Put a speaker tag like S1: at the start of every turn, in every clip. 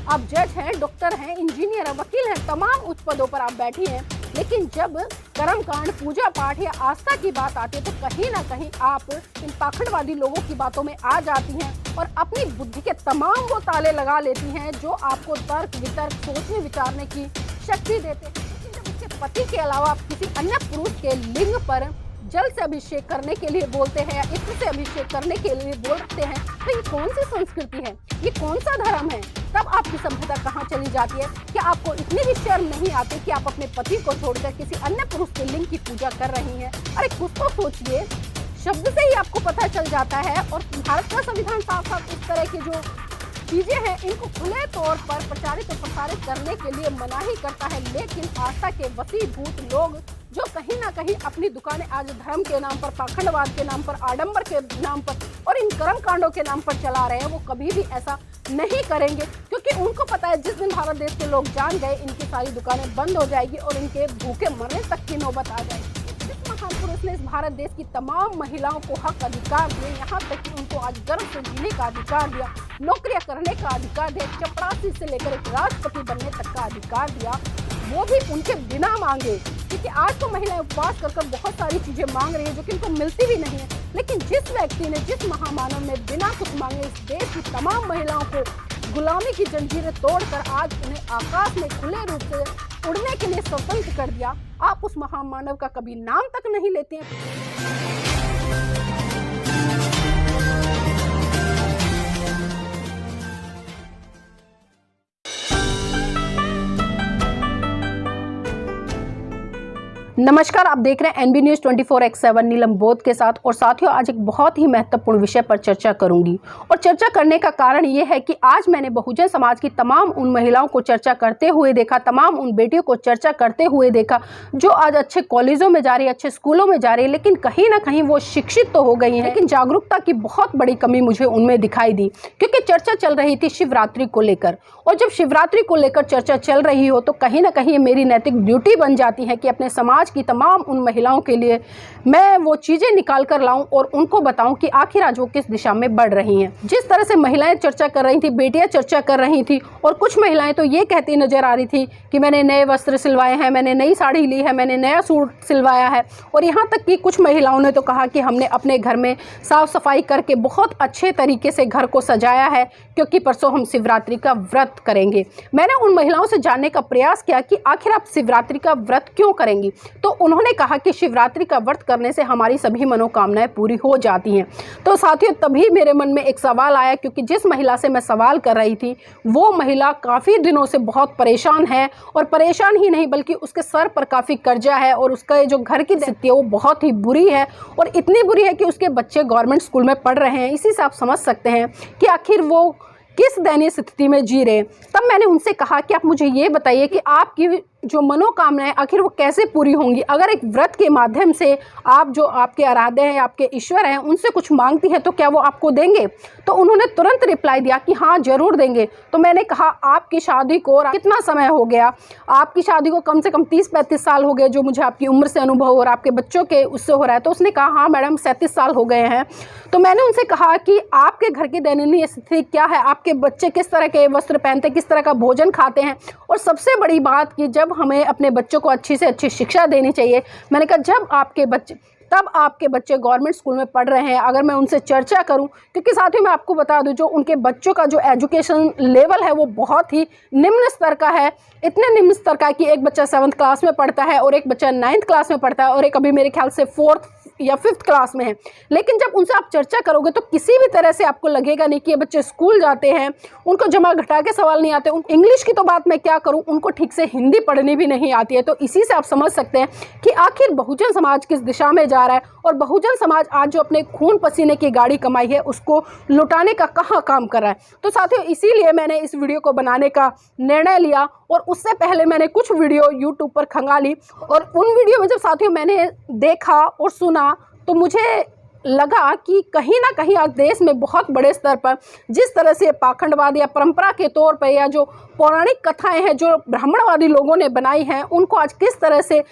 S1: आप जज हैं, डॉक्टर हैं, इंजीनियर हैं, वकील हैं, तमाम उच्च पदों पर आप बैठी हैं, लेकिन जब कर्मकांड, पूजा पाठ या आस्था की बात आती है तो कहीं ना कहीं आप इन पाखंडवादी लोगों की बातों में आ जाती हैं और अपनी बुद्धि के तमाम वो ताले लगा लेती हैं जो आपको तर्क वितर्क, सोचने विचारने की शक्ति देते हैं। लेकिन जब उसके पति के अलावा आप किसी अन्य पुरुष के लिंग पर जल से अभिषेक करने के लिए बोलते हैं या इत्र से अभिषेक करने के लिए बोलते हैं, तो ये कौन सी संस्कृति है, ये कौन सा धर्म है? तब आपकी सभ्यता कहाँ चली जाती है? क्या आपको इतनी भी शर्म नहीं आती कि आप अपने पति को छोड़कर किसी अन्य पुरुष के लिंग की पूजा कर रही हैं? अरे कुछ तो सोचिए। शब्द से ही आपको पता चल जाता है। और भारत का संविधान साफ साफ इस तरह की जो चीजें हैं इनको खुले तौर पर प्रचारित और प्रसारित करने के लिए मनाही करता है, लेकिन आस्था के वसीभूत लोग जो कहीं ना कहीं अपनी दुकानें आज धर्म के नाम पर, पाखंडवाद के नाम पर, आडंबर के नाम पर और इन कर्म कांडों के नाम पर चला रहे हैं, वो कभी भी ऐसा नहीं करेंगे, क्योंकि उनको पता है जिस दिन भारत देश के लोग जान गए इनकी सारी दुकानें बंद हो जाएगी और इनके भूखे मरने तक की नौबत आ जाएगी। इस महान पुरुष ने इस भारत देश की तमाम महिलाओं को हक अधिकार दिए, यहाँ तक कि उनको आज गर्व से जीने का अधिकार दिया, नौकरियां करने का अधिकार दिया, चपरासी से लेकर एक राष्ट्रपति बनने तक का अधिकार दिया, वो भी उनके बिना मांगे। क्योंकि आज तो महिलाएं उपवास कर बहुत सारी चीजें मांग रही है जो कि उनको मिलती भी नहीं है, लेकिन जिस व्यक्ति ने, जिस महामानव ने बिना कुछ मांगे इस देश की तमाम महिलाओं को गुलामी की जंजीरें तोड़कर आज उन्हें आकाश में खुले रूप से उड़ने के लिए स्वतंत्र कर दिया, आप उस महामानव का कभी नाम तक नहीं लेते हैं। नमस्कार, आप देख रहे हैं एनबी न्यूज़ 24x7 नीलम बोध के साथ। और साथियों, आज एक बहुत ही महत्वपूर्ण विषय पर चर्चा करूंगी और चर्चा करने का कारण ये है कि आज मैंने बहुजन समाज की तमाम उन महिलाओं को चर्चा करते हुए देखा, तमाम उन बेटियों को चर्चा करते हुए देखा जो आज अच्छे कॉलेजों में जा रही है, अच्छे स्कूलों में जा रही है, लेकिन कहीं ना कहीं वो शिक्षित तो हो गई हैं, लेकिन जागरूकता की बहुत बड़ी कमी मुझे उनमें दिखाई दी। क्योंकि चर्चा चल रही थी शिवरात्रि को लेकर, और जब शिवरात्रि को लेकर चर्चा चल रही हो तो कहीं ना कहीं मेरी नैतिक ड्यूटी बन जाती है कि अपने समाज की तमाम उन महिलाओं के लिए मैं वो चीजें निकाल कर लाऊं और उनको बताऊं कि आखिर आज वो किस दिशा में बढ़ रही हैं। जिस तरह से महिलाएं चर्चा कर रही थी, बेटियां चर्चा कर रही थी, और कुछ महिलाएं तो ये कहती नजर आ रही थी कि मैंने नए वस्त्र सिलवाए हैं, मैंने नई साड़ी ली है, मैंने नया सूट सिलवाया है। और यहाँ तक कि कुछ महिलाओं ने तो कहा कि हमने अपने घर में साफ सफाई करके बहुत अच्छे तरीके से घर को सजाया है, क्योंकि परसों हम शिवरात्रि का व्रत करेंगे। मैंने उन महिलाओं से जानने का प्रयास किया कि आखिर आप शिवरात्रि का व्रत क्यों करेंगी, तो उन्होंने कहा कि शिवरात्रि का व्रत करने से हमारी सभी मनोकामनाएं पूरी हो जाती हैं। तो साथियों, तभी मेरे मन में एक सवाल आया, क्योंकि जिस महिला से मैं सवाल कर रही थी वो महिला काफ़ी दिनों से बहुत परेशान है, और परेशान ही नहीं बल्कि उसके सर पर काफ़ी कर्जा है और उसका जो घर की स्थिति है वो बहुत ही बुरी है, और इतनी बुरी है कि उसके बच्चे गवर्नमेंट स्कूल में पढ़ रहे हैं। इसी से आप समझ सकते हैं कि आखिर वो किस दयनीय स्थिति में जी रहे। तब मैंने उनसे कहा कि आप मुझे ये बताइए कि आपकी जो मनोकामनाएं आखिर वो कैसे पूरी होंगी, अगर एक व्रत के माध्यम से आप जो आपके आराध्य हैं, आपके ईश्वर हैं, उनसे कुछ मांगती हैं तो क्या वो आपको देंगे? तो उन्होंने तुरंत रिप्लाई दिया कि हाँ जरूर देंगे। तो मैंने कहा आपकी शादी को कितना समय हो गया? आपकी शादी को कम से कम 30-35 साल हो गए, जो मुझे आपकी उम्र से अनुभव और आपके बच्चों के उससे हो रहा है। तो उसने कहा हाँ मैडम 37 साल हो गए हैं। तो मैंने उनसे कहा कि आपके घर की दयनीय स्थिति क्या है, आपके बच्चे किस तरह के वस्त्र पहनते, किस तरह का भोजन खाते हैं, और सबसे बड़ी बात कि जब हमें अपने बच्चों को अच्छी से अच्छी शिक्षा देनी चाहिए। मैंने कहा जब आपके बच्चे गवर्नमेंट स्कूल में पढ़ रहे हैं, अगर मैं उनसे चर्चा करूं, क्योंकि साथ ही मैं आपको बता दूं जो उनके बच्चों का जो एजुकेशन लेवल है वो बहुत ही निम्न स्तर का है। इतने निम्न स्तर का कि एक बच्चा 7th क्लास में पढ़ता है और एक बच्चा 9th क्लास में पढ़ता है और एक अभी मेरे ख्याल से 4th या 5th क्लास में है। लेकिन जब उनसे आप चर्चा करोगे तो किसी भी तरह से आपको लगेगा नहीं कि ये बच्चे स्कूल जाते हैं, उनको जमा घटा के सवाल नहीं आते। इंग्लिश की तो बात मैं क्या करूं, उनको ठीक से हिंदी पढ़नी भी नहीं आती है। तो इसी से आप समझ सकते हैं कि आखिर बहुजन समाज किस दिशा में जा रहा है, और बहुजन समाज आज जो अपने खून पसीने की गाड़ी कमाई है उसको लुटाने का कहाँ काम कर रहा है। तो साथियों, इसीलिए मैंने इस वीडियो को बनाने का निर्णय लिया, और उससे पहले मैंने कुछ वीडियो यूट्यूब पर खंगाली, और उन वीडियो में जब साथियों मैंने देखा और सुना तो मुझे लगा कि कहीं ना कहीं आज देश में बहुत बड़े स्तर पर जिस तरह से पाखंडवाद या परंपरा के तौर पर या जो पौराणिक कथाएं हैं जो ब्राह्मणवादी लोगों ने बनाई हैं, उनको आज किस तरह से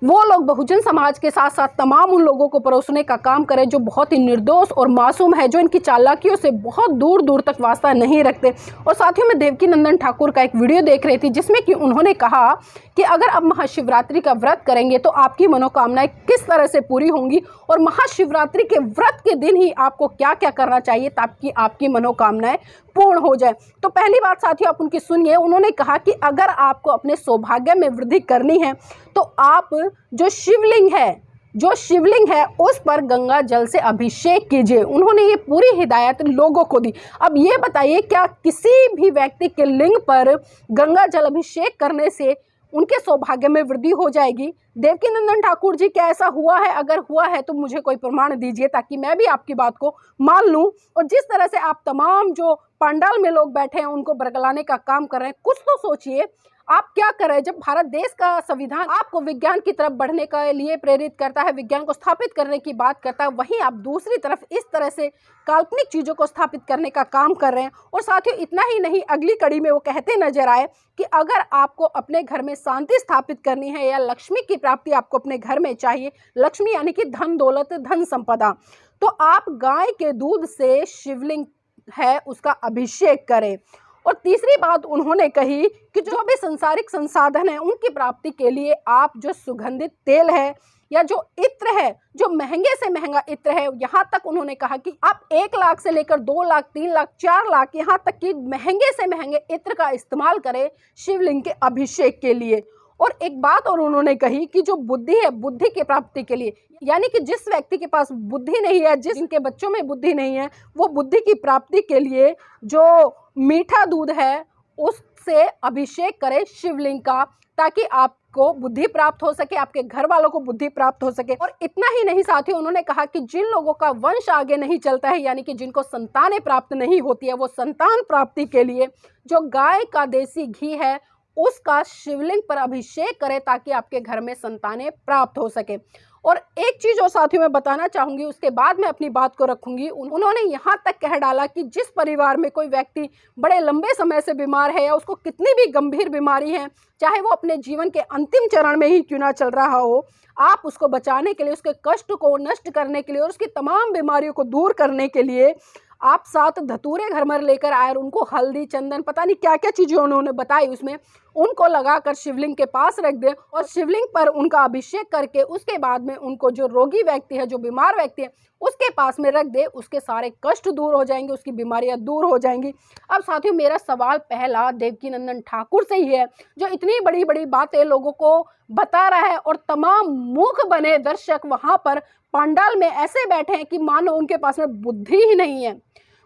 S1: वो लोग बहुजन समाज के साथ साथ तमाम उन लोगों को परोसने का काम करें जो बहुत ही निर्दोष और मासूम है, जो इनकी चालाकियों से बहुत दूर दूर तक वास्ता नहीं रखते। और साथियों, मैं देवकीनंदन ठाकुर का एक वीडियो देख रही थी जिसमें कि उन्होंने कहा कि अगर आप महाशिवरात्रि का व्रत करेंगे तो आपकी मनोकामनाएं किस तरह से पूरी होंगी, और महाशिवरात्रि के व्रत के दिन ही आपको क्या क्या करना चाहिए ताकि आपकी मनोकामनाएं पूर्ण हो जाए। तो पहली बात साथियों, आप उनकी सुनिए। उन्होंने कहा कि अगर आपको अपने सौभाग्य में वृद्धि करनी है तो आप जो शिवलिंग है उस पर गंगा जल से अभिषेक कीजिए। उन्होंने ये पूरी हिदायत लोगों को दी। अब ये बताइए, क्या किसी भी व्यक्ति के लिंग पर गंगा जल अभिषेक करने से उनके सौभाग्य में वृद्धि हो जाएगी? देवकीनंदन ठाकुर जी, क्या ऐसा हुआ है? अगर हुआ है तो मुझे कोई प्रमाण दीजिए ताकि मैं भी आपकी बात को मान लूं। और जिस तरह से आप तमाम जो पंडाल में लोग बैठे हैं उनको बरगलाने का काम कर रहे हैं, कुछ तो सोचिए आप क्या कर रहे हैं। जब भारत देश का संविधान आपको विज्ञान की तरफ बढ़ने के लिए प्रेरित करता है, विज्ञान को स्थापित करने की बात करता है, वहीं आप दूसरी तरफ इस तरह से काल्पनिक चीज़ों को स्थापित करने का काम कर रहे हैं। और साथियों, इतना ही नहीं, अगली कड़ी में वो कहते नजर आए कि अगर आपको अपने घर में शांति स्थापित करनी है या लक्ष्मी की प्राप्ति आपको अपने घर में चाहिए, लक्ष्मी यानी कि धन दौलत, धन संपदा, तो आप गाय के दूध से शिवलिंग है उसका अभिषेक करें। और तीसरी बात उन्होंने कही कि जो भी संसारिक संसाधन है उनकी प्राप्ति के लिए आप जो सुगंधित तेल है या जो इत्र है, जो महंगे से महंगा इत्र है, यहाँ तक उन्होंने कहा कि आप 1 लाख से लेकर 2 लाख, 3 लाख, 4 लाख, यहाँ तक कि महंगे से महंगे इत्र का इस्तेमाल करें शिवलिंग के अभिषेक के लिए। और एक बात और उन्होंने कही कि जो बुद्धि है, बुद्धि की प्राप्ति के लिए, यानी कि जिस व्यक्ति के पास बुद्धि नहीं है, जिनके बच्चों में बुद्धि नहीं है, वो बुद्धि की प्राप्ति के लिए जो मीठा दूध है उससे अभिषेक करें शिवलिंग का, ताकि आपको बुद्धि प्राप्त हो सके, आपके घर वालों को बुद्धि प्राप्त हो सके। और इतना ही नहीं साथियों, उन्होंने कहा कि जिन लोगों का वंश आगे नहीं चलता है, यानी कि जिनको संतानें प्राप्त नहीं होती है, वो संतान प्राप्ति के लिए जो गाय का देसी घी है उसका शिवलिंग पर अभिषेक करें ताकि आपके घर में संतानें प्राप्त हो सके। और एक चीज़ और साथियों मैं बताना चाहूँगी, उसके बाद मैं अपनी बात को रखूँगी। उन्होंने यहाँ तक कह डाला कि जिस परिवार में कोई व्यक्ति बड़े लंबे समय से बीमार है या उसको कितनी भी गंभीर बीमारी है, चाहे वो अपने जीवन के अंतिम चरण में ही क्यों ना चल रहा हो, आप उसको बचाने के लिए, उसके कष्ट को नष्ट करने के लिए और उसकी तमाम बीमारियों को दूर करने के लिए आप 7 धतूरे घर में लेकर आए और उनको हल्दी, चंदन, पता नहीं क्या क्या चीज़ें उन्होंने बताई, उसमें उनको लगाकर शिवलिंग के पास रख दें और शिवलिंग पर उनका अभिषेक करके उसके बाद में उनको जो रोगी व्यक्ति है, जो बीमार व्यक्ति है, उसके पास में रख दे, उसके सारे कष्ट दूर हो जाएंगे, उसकी बीमारियां दूर हो जाएंगी। अब साथियों, मेरा सवाल पहला देवकीनंदन ठाकुर से ही है, जो इतनी बड़ी बड़ी बातें लोगों को बता रहा है और तमाम मूर्ख बने दर्शक वहां पर पंडाल में ऐसे बैठे हैं कि मानो उनके पास में बुद्धि ही नहीं है,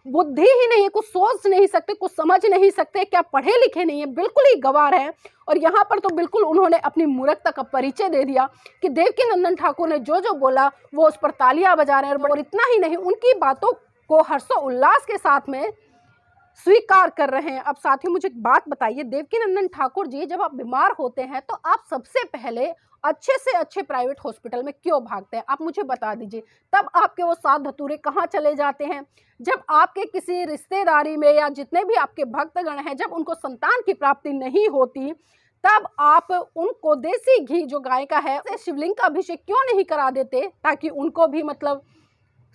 S1: बुद्धि ही नहीं है, कुछ सोच नहीं सकते, कुछ समझ नहीं सकते, क्या पढ़े लिखे नहीं है, बिल्कुल ही गंवार है। और यहाँ पर तो बिल्कुल उन्होंने अपनी मूर्खता का परिचय दे दिया कि देवकीनंदन ठाकुर ने जो जो बोला वो उस पर तालियां बजा रहे हैं। और इतना ही नहीं, उनकी बातों को हर्षोल्लास के साथ में स्वीकार कर रहे हैं। अब साथियों, मुझे एक बात बताइए, देवकीनंदन ठाकुर जी, जब आप बीमार होते हैं तो आप सबसे पहले अच्छे से अच्छे प्राइवेट हॉस्पिटल में क्यों भागते हैं? आप मुझे बता दीजिए। तब आपके वो 7 धतूरे कहाँ चले जाते हैं? जब आपके किसी रिश्तेदारी में या जितने भी आपके भक्तगण हैं, जब उनको संतान की प्राप्ति नहीं होती, तब आप उनको देसी घी जो गाय का है शिवलिंग का अभिषेक क्यों नहीं करा देते ताकि उनको भी मतलब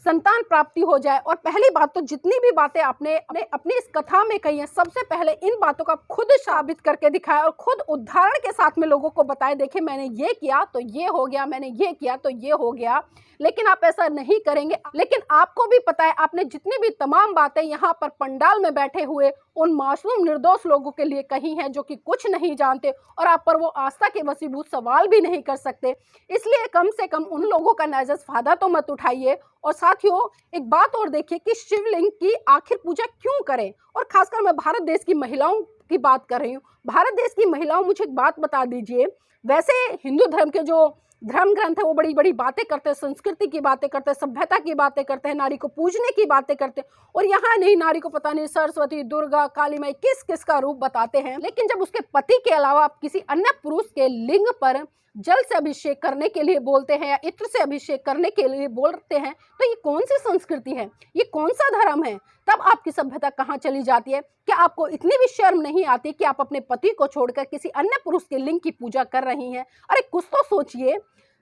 S1: संतान प्राप्ति हो जाए। और पहली बात तो जितनी भी बातें आपने अपनी इस कथा में कही है, सबसे पहले इन बातों का खुद साबित करके दिखाया और खुद उदाहरण के साथ में लोगों को बताए, देखिए मैंने ये किया तो ये हो गया, मैंने ये किया तो ये हो गया। लेकिन आप ऐसा नहीं करेंगे। लेकिन आपको भी पता है, आपने जितनी भी तमाम बातें यहाँ पर पंडाल में बैठे हुए उन मासूम निर्दोष लोगों के लिए कही हैं जो कि कुछ नहीं जानते और आप पर वो आस्था के वसीभूत सवाल भी नहीं कर सकते। इसलिए कम से कम उन लोगों का नाजायज फायदा तो मत उठाइए। और साथियों, एक बात और देखिए कि शिवलिंग की आखिर पूजा क्यों करें, और खासकर मैं भारत देश की महिलाओं की बात कर रही हूँ। भारत देश की महिलाओं, मुझे एक बात बता दीजिए, वैसे हिंदू धर्म के जो धर्म ग्रंथ है वो बड़ी बड़ी बातें करते हैं, संस्कृति की बातें करते हैं, सभ्यता की बातें करते हैं, नारी को पूजने की बातें करते हैं। और यहाँ नहीं, नारी को पता नहीं सरस्वती, दुर्गा, काली माई किस किस का रूप बताते हैं। लेकिन जब उसके पति के अलावा आप किसी अन्य पुरुष के लिंग पर जल से अभिषेक करने के लिए बोलते हैं या इत्र से अभिषेक करने के लिए बोलते हैं, तो ये कौन सी संस्कृति है, ये कौन सा धर्म है? तब आपकी सभ्यता कहाँ चली जाती है? क्या आपको इतनी भी शर्म नहीं आती कि आप अपने पति को छोड़कर किसी अन्य पुरुष के लिंग की पूजा कर रही हैं? अरे कुछ तो सोचिए।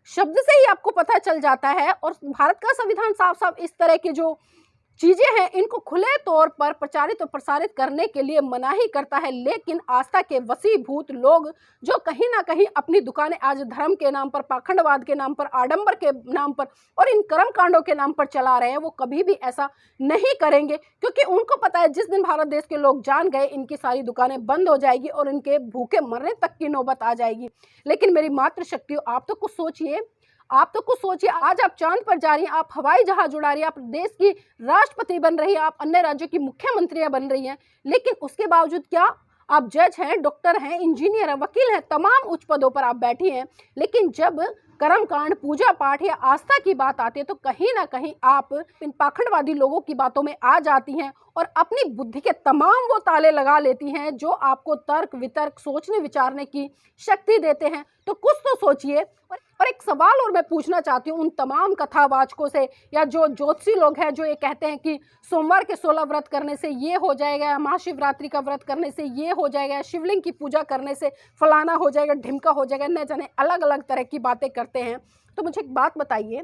S1: शब्द से ही आपको पता चल जाता है। और भारत का संविधान साफ साफ इस तरह की जो चीजें हैं इनको खुले तौर पर प्रचारित और प्रसारित करने के लिए मनाही करता है, लेकिन आस्था के वशीभूत लोग जो कहीं ना कहीं अपनी दुकानें आज धर्म के नाम पर, पाखंडवाद के नाम पर, आडंबर के नाम पर और इन कर्म कांडों के नाम पर चला रहे हैं, वो कभी भी ऐसा नहीं करेंगे, क्योंकि उनको पता है जिस दिन भारत देश के लोग जान गए इनकी सारी दुकानें बंद हो जाएगी और इनके भूखे मरने तक की नौबत आ जाएगी। लेकिन मेरी मातृशक्ति, आप तो कुछ सोचिए, आप तो कुछ सोचिए। आज आप चांद पर जा रही हैं, आप हवाई जहाज उड़ा रही हैं, आप देश की राष्ट्रपति बन रही हैं, आप अन्य राज्यों की मुख्यमंत्रियां बन रही हैं, लेकिन उसके बावजूद क्या आप जज हैं, डॉक्टर हैं, इंजीनियर हैं, वकील हैं, तमाम उच्च पदों पर आप बैठी हैं, लेकिन जब कर्मकांड, पूजा पाठ या आस्था की बात आती है तो कहीं ना कहीं आप इन पाखंडवादी लोगों की बातों में आ जाती हैं और अपनी बुद्धि के तमाम वो ताले लगा लेती हैं जो आपको तर्क वितर्क, सोचने विचारने की शक्ति देते हैं। तो कुछ तो सोचिए। और एक सवाल और मैं पूछना चाहती हूँ उन तमाम कथावाचकों से या जो ज्योतिषी लोग हैं जो ये कहते हैं कि सोमवार के 16 व्रत करने से ये हो जाएगा, महाशिवरात्रि का व्रत करने से ये हो जाएगा, शिवलिंग की पूजा करने से फलाना हो जाएगा, ढिमका हो जाएगा, न जाने अलग अलग तरह की बातें करते हैं। तो मुझे एक बात बताइए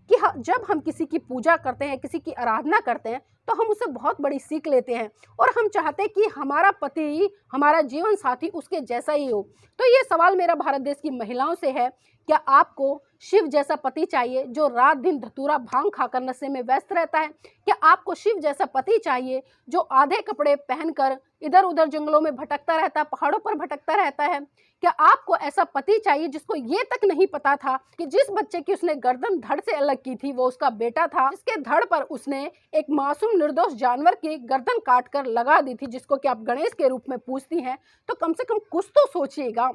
S1: कि जब हम किसी की पूजा करते हैं, किसी की आराधना करते हैं, तो हम उससे बहुत बड़ी सीख लेते हैं और हम चाहते हैं कि हमारा पति, हमारा जीवन साथी उसके जैसा ही हो। तो ये सवाल मेरा भारत देश की महिलाओं से है, क्या आपको शिव जैसा पति चाहिए जो रात दिन धतूरा भांग खाकर नशे में व्यस्त रहता है? क्या आपको शिव जैसा पति चाहिए जो आधे कपड़े पहनकर इधर उधर जंगलों में भटकता रहता है, पहाड़ों पर भटकता रहता है? क्या आपको ऐसा पति चाहिए जिसको ये तक नहीं पता था कि जिस बच्चे की उसने गर्दन धड़ से अलग की थी वो उसका बेटा था, जिसके धड़ पर उसने एक मासूम निर्दोष जानवर की गर्दन काट कर लगा दी थी, जिसको कि आप गणेश के रूप में पूजती हैं? तो कम से कम कुछ तो सोचिएगा,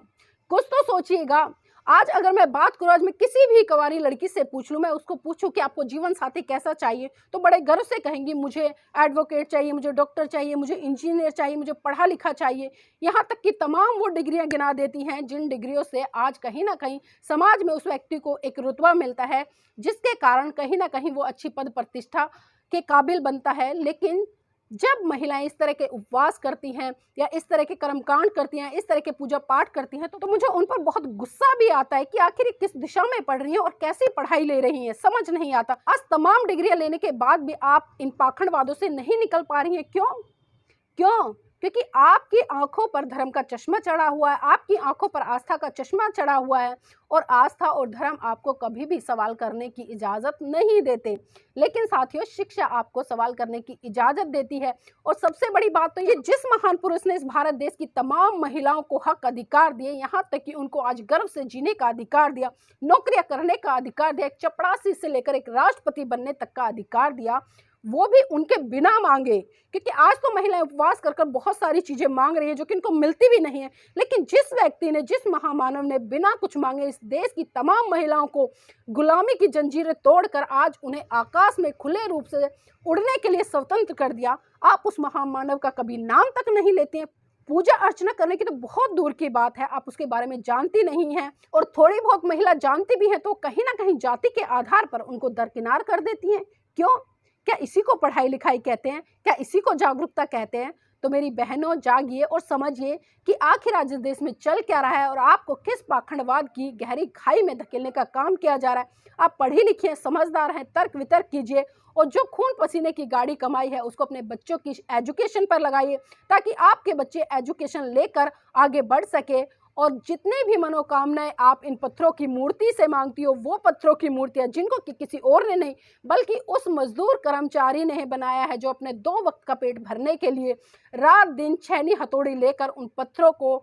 S1: कुछ तो सोचिएगा। आज अगर मैं बात करूँ, आज मैं किसी भी कुंवारी लड़की से पूछ लूँ, मैं उसको पूछूं कि आपको जीवन साथी कैसा चाहिए, तो बड़े गर्व से कहेंगी मुझे एडवोकेट चाहिए, मुझे डॉक्टर चाहिए, मुझे इंजीनियर चाहिए, मुझे पढ़ा लिखा चाहिए। यहाँ तक कि तमाम वो डिग्रियाँ गिना देती हैं जिन डिग्रियों से आज कहीं ना कहीं समाज में उस व्यक्ति को एक रुतबा मिलता है, जिसके कारण कहीं ना कहीं वो अच्छी पद प्रतिष्ठा के काबिल बनता है। लेकिन जब महिलाएं इस तरह के उपवास करती हैं या इस तरह के कर्मकांड करती हैं, इस तरह के पूजा पाठ करती हैं, तो मुझे उन पर बहुत गुस्सा भी आता है कि आखिर किस दिशा में पढ़ रही हैं और कैसी पढ़ाई ले रही हैं, समझ नहीं आता। आज तमाम डिग्रियां लेने के बाद भी आप इन पाखंडवादों से नहीं निकल पा रही हैं। क्यों? क्योंकि आपकी आंखों पर धर्म का चश्मा चढ़ा हुआ है, आपकी आंखों पर आस्था का चश्मा चढ़ा हुआ है और आस्था और धर्म आपको कभी भी सवाल करने की इजाज़त नहीं देते। लेकिन साथियों, शिक्षा आपको सवाल करने की इजाज़त देती है। और सबसे बड़ी बात तो ये, जिस महान पुरुष ने इस भारत देश की तमाम महिलाओं को हक अधिकार दिए, यहाँ तक कि उनको आज गर्व से जीने का अधिकार दिया, नौकरियां करने का अधिकार दिया, एक चपरासी से लेकर एक राष्ट्रपति बनने तक का अधिकार दिया, वो भी उनके बिना मांगे। क्योंकि आज तो महिलाएं उपवास कर कर बहुत सारी चीजें मांग रही है जो कि इनको मिलती भी नहीं है, लेकिन जिस व्यक्ति ने, जिस महामानव ने बिना कुछ मांगे इस देश की तमाम महिलाओं को गुलामी की जंजीरें तोड़कर आज उन्हें आकाश में खुले रूप से उड़ने के लिए स्वतंत्र कर दिया, आप उस महामानव का कभी नाम तक नहीं लेते हैं। पूजा अर्चना करने की तो बहुत दूर की बात है, आप उसके बारे में जानती नहीं हैं। और थोड़ी बहुत महिला जानती भी हैं तो कहीं ना कहीं जाति के आधार पर उनको दरकिनार कर देती हैं। क्यों? क्या इसी को पढ़ाई लिखाई कहते हैं? क्या इसी को जागरूकता कहते हैं? तो मेरी बहनों, जागिए और समझिए कि आखिर आज इस देश में चल क्या रहा है और आपको किस पाखंडवाद की गहरी खाई में धकेलने का काम किया जा रहा है। आप पढ़ी लिखी हैं, समझदार हैं, तर्क वितर्क कीजिए और जो खून पसीने की गाड़ी कमाई है उसको अपने बच्चों की एजुकेशन पर लगाइए, ताकि आपके बच्चे एजुकेशन लेकर आगे बढ़ सके। और जितने भी मनोकामनाएं आप इन पत्थरों की मूर्ति से मांगती हो, वो पत्थरों की मूर्तियां जिनको कि किसी और ने नहीं बल्कि उस मजदूर कर्मचारी ने बनाया है, जो अपने 2 वक्त का पेट भरने के लिए रात दिन छेनी हथौड़ी लेकर उन पत्थरों को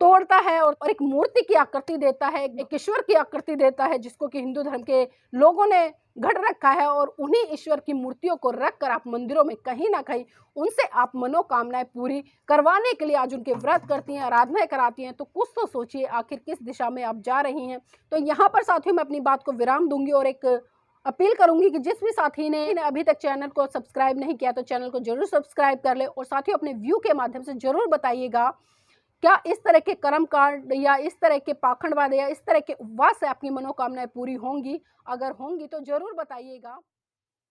S1: तोड़ता है और एक मूर्ति की आकृति देता है, एक ईश्वर की आकृति देता है, जिसको कि हिंदू धर्म के लोगों ने गढ़ रखा है। और उन्हीं ईश्वर की मूर्तियों को रखकर आप मंदिरों में कहीं ना कहीं उनसे आप मनोकामनाएं पूरी करवाने के लिए आज उनके व्रत करती हैं, आराधनाएं कराती हैं। तो कुछ तो सोचिए आखिर किस दिशा में आप जा रही हैं। तो यहाँ पर साथियों मैं अपनी बात को विराम दूंगी और एक अपील करूंगी कि जिस भी साथी ने अभी तक चैनल को सब्सक्राइब नहीं किया तो चैनल को जरूर सब्सक्राइब कर ले और साथियों अपने व्यू के माध्यम से जरूर बताइएगा क्या इस तरह के कर्मकांड या इस तरह के पाखंडवाद या इस तरह के उपवास से आपकी मनोकामनाएं पूरी होंगी? अगर होंगी तो ज़रूर बताइएगा।